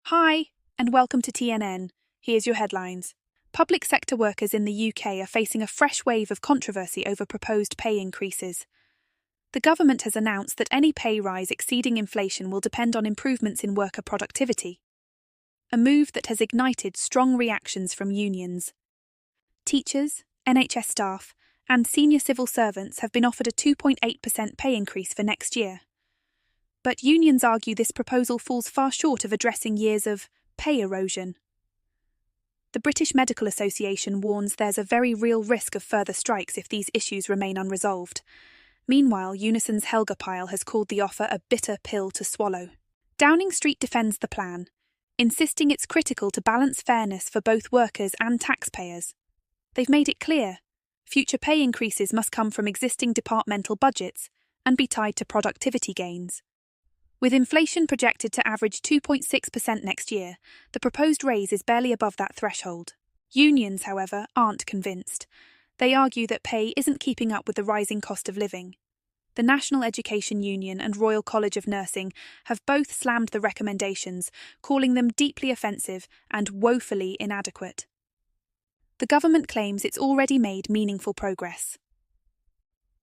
Hi, and welcome to TNN. Here's your headlines. Public sector workers in the UK are facing a fresh wave of controversy over proposed pay increases. The government has announced that any pay rise exceeding inflation will depend on improvements in worker productivity, a move that has ignited strong reactions from unions. Teachers, NHS staff, and senior civil servants have been offered a 2.8% pay increase for next year. But unions argue this proposal falls far short of addressing years of pay erosion. The British Medical Association warns there's a very real risk of further strikes if these issues remain unresolved. Meanwhile, Unison's Helga Pyle has called the offer a bitter pill to swallow. Downing Street defends the plan, insisting it's critical to balance fairness for both workers and taxpayers. They've made it clear, future pay increases must come from existing departmental budgets and be tied to productivity gains. With inflation projected to average 2.6% next year, the proposed raise is barely above that threshold. Unions, however, aren't convinced. They argue that pay isn't keeping up with the rising cost of living. The National Education Union and Royal College of Nursing have both slammed the recommendations, calling them deeply offensive and woefully inadequate. The government claims it's already made meaningful progress.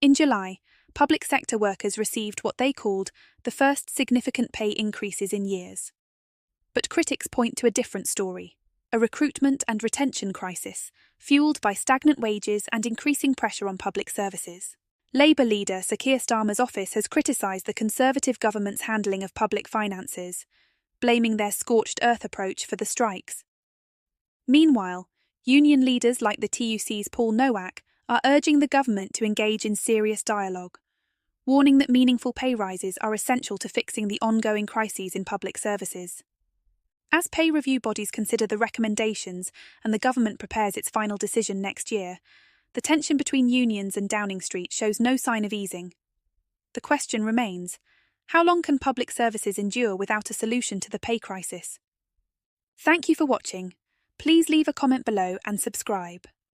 In July, public sector workers received what they called the first significant pay increases in years. But critics point to a different story, a recruitment and retention crisis, fueled by stagnant wages and increasing pressure on public services. Labour leader Sir Keir Starmer's office has criticised the Conservative government's handling of public finances, blaming their scorched earth approach for the strikes. Meanwhile, union leaders like the TUC's Paul Nowak are urging the government to engage in serious dialogue, warning that meaningful pay rises are essential to fixing the ongoing crises in public services. As pay review bodies consider the recommendations and the government prepares its final decision next year, the tension between unions and Downing Street shows no sign of easing. The question remains, how long can public services endure without a solution to the pay crisis? Thank you for watching. Please leave a comment below and subscribe.